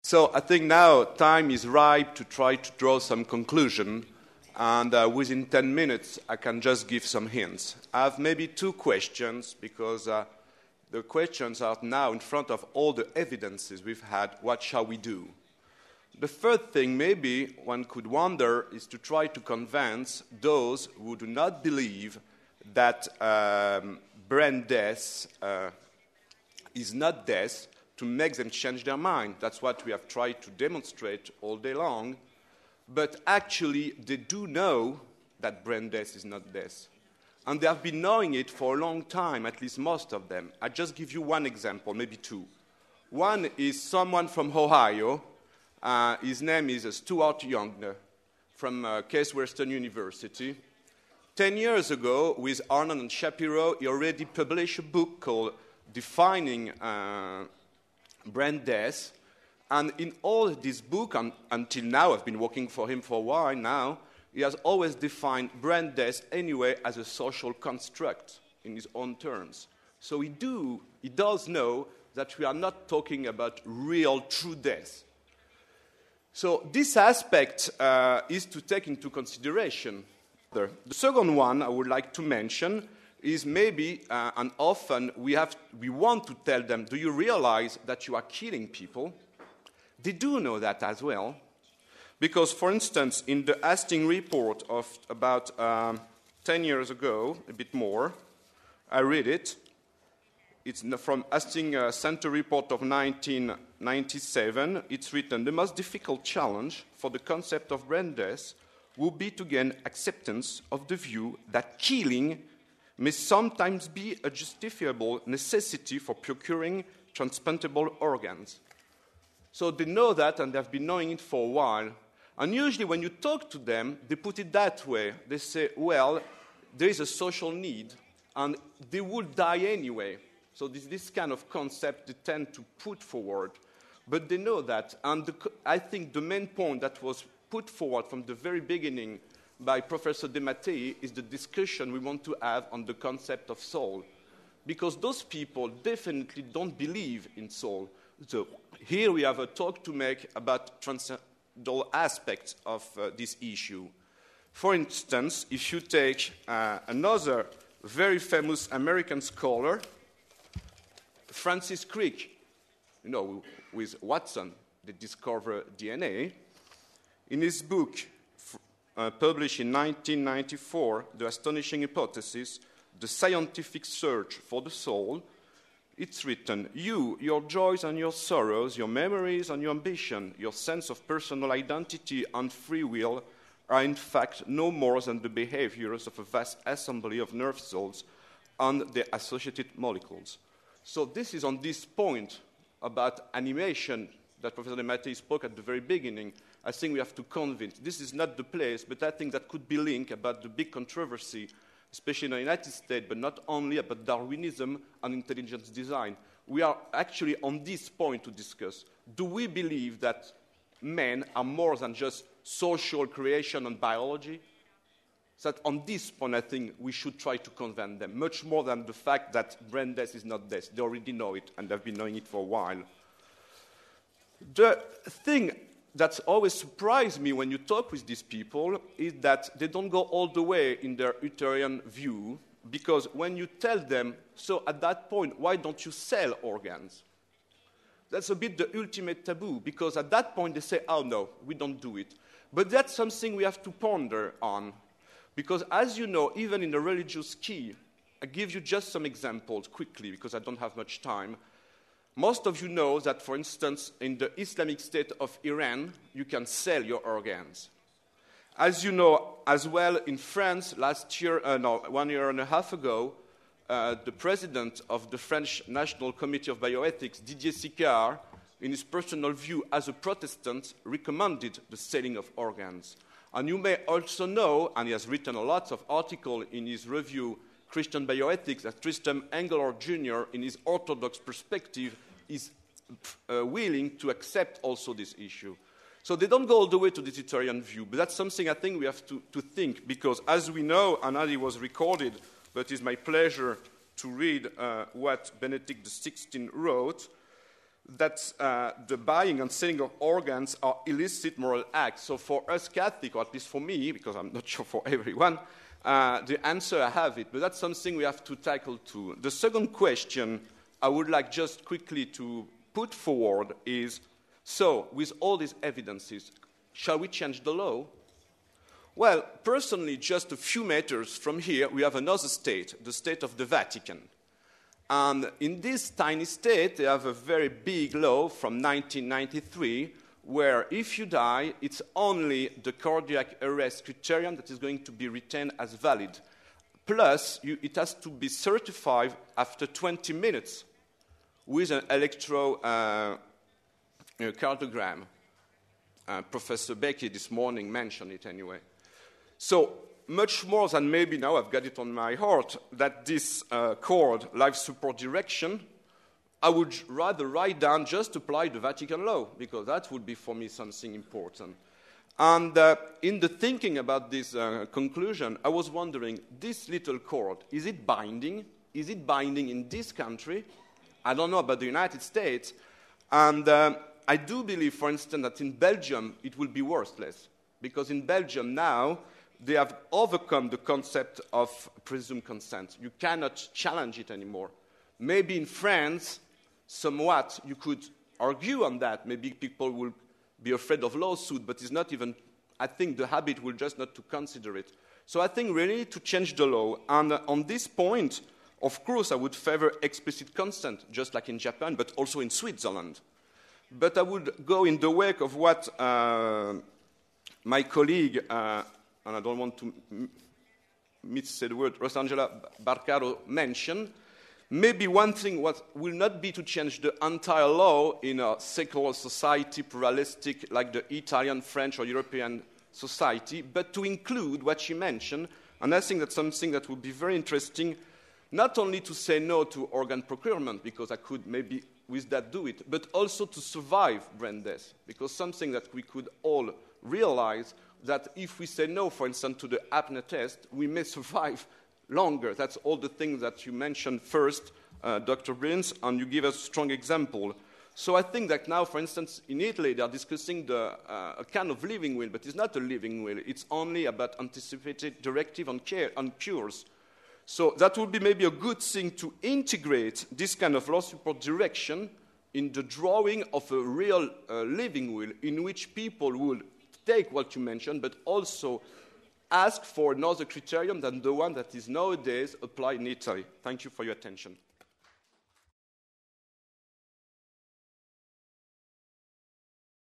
So I think now time is ripe to try to draw some conclusion, and within 10 minutes I can just give some hints. I have maybe two questions, because the questions are now in front of all the evidences we've had. What shall we do? The third thing maybe one could wonder is to try to convince those who do not believe that brain death is not death, to make them change their mind. That's what we have tried to demonstrate all day long. But actually, they do know that brain death is not death. And they have been knowing it for a long time, at least most of them. I'll just give you one example, maybe two. One is someone from Ohio. His name is Stuart Young from Case Western University. 10 years ago, with Arnold and Shapiro, he already published a book called Defining Brain Death. And in all this book, until now, I've been working for him for a while now, he has always defined brain death anyway as a social construct in his own terms. So he does know that we are not talking about real, true death. So this aspect is to take into consideration. The second one I would like to mention is maybe, and often we want to tell them, do you realize that you are killing people? They do know that as well. Because, for instance, in the Hastings report of about 10 years ago, a bit more, I read it. It's from Hastings Center report of 1997. It's written, the most difficult challenge for the concept of brain death will be to gain acceptance of the view that killing may sometimes be a justifiable necessity for procuring transplantable organs. So they know that, and they've been knowing it for a while. And usually when you talk to them, they put it that way. They say, well, there is a social need, and they will die anyway. So this kind of concept they tend to put forward. But they know that. And I think the main point that was put forward from the very beginning by Professor De Mattei is the discussion we want to have on the concept of soul. Because those people definitely don't believe in soul. So here we have a talk to make about transcendental aspects of this issue. For instance, if you take another very famous American scholar, Francis Crick, with Watson, they discover DNA. In his book, published in 1994, The Astonishing Hypothesis, The Scientific Search for the Soul, it's written, you, your joys and your sorrows, your memories and your ambition, your sense of personal identity and free will are in fact no more than the behaviors of a vast assembly of nerve cells and their associated molecules. So this is on this point about animation that Professor De Mattei spoke at the very beginning. I think we have to convince. This is not the place, but I think that could be linked about the big controversy, especially in the United States, but not only about Darwinism and intelligence design. We are actually on this point to discuss. Do we believe that men are more than just social creation and biology? So that on this point, I think we should try to convince them, much more than the fact that brain death is not death. They already know it, and they've been knowing it for a while. The thing that's always surprised me when you talk with these people is that they don't go all the way in their utopian view, because when you tell them, so at that point, why don't you sell organs? That's a bit the ultimate taboo, because at that point they say, oh no, we don't do it. But that's something we have to ponder on, because as you know, even in the religious key, I give you just some examples quickly, because I don't have much time. Most of you know that, for instance, in the Islamic State of Iran, you can sell your organs. As you know, as well, in France, 1 year and a half ago, the president of the French National Committee of Bioethics, Didier Sicard, in his personal view as a Protestant, recommended the selling of organs. And you may also know, and he has written a lot of articles in his review, Christian Bioethics, that Tristan Engelhard Jr., in his orthodox perspective, is willing to accept also this issue. So they don't go all the way to the utilitarian view, but that's something I think we have to think, because as we know, and as it was recorded, but it's my pleasure to read what Benedict XVI wrote, that the buying and selling of organs are illicit moral acts. So for us Catholics, or at least for me, because I'm not sure for everyone, the answer I have it, but that's something we have to tackle too. The second question I would like just quickly to put forward is, so with all these evidences, shall we change the law? Well, personally, just a few meters from here, we have another state, the state of the Vatican. And in this tiny state, they have a very big law from 1993, where if you die, it's only the cardiac arrest criterion that is going to be retained as valid. Plus, it has to be certified after 20 minutes with an electrocardiogram. Professor Becky this morning mentioned it anyway. So, much more than maybe now I've got it on my heart, that this cord, life support direction, I would rather write down just apply the Vatican law, because that would be for me something important. And in the thinking about this conclusion, I was wondering, this little cord, is it binding? Is it binding in this country? I don't know about the United States. And I do believe, for instance, that in Belgium it will be worthless, because in Belgium now, they have overcome the concept of presumed consent. You cannot challenge it anymore. Maybe in France, somewhat, you could argue on that. Maybe people will be afraid of lawsuit, but it's not even, I think the habit will just not to consider it. So I think we really need to change the law. And on this point, of course, I would favor explicit consent, just like in Japan, but also in Switzerland. But I would go in the wake of what my colleague, and I don't want to missay the word, Rosangela Barcaro mentioned. Maybe one thing will not be to change the entire law in a secular society, pluralistic, like the Italian, French, or European society, but to include what she mentioned, and I think that's something that would be very interesting, not only to say no to organ procurement, because I could maybe with that do it, but also to survive brain death, because something that we could all realize that if we say no, for instance, to the apnea test, we may survive longer. That's all the things that you mentioned first, Dr. Brins, and you give us a strong example. So I think that now, for instance, in Italy, they are discussing a kind of living will, but it's not a living will. It's only about anticipated directive on cures. So that would be maybe a good thing to integrate this kind of law support direction in the drawing of a real living will in which people would take what you mentioned, but also ask for another criterion than the one that is nowadays applied in Italy. Thank you for your attention.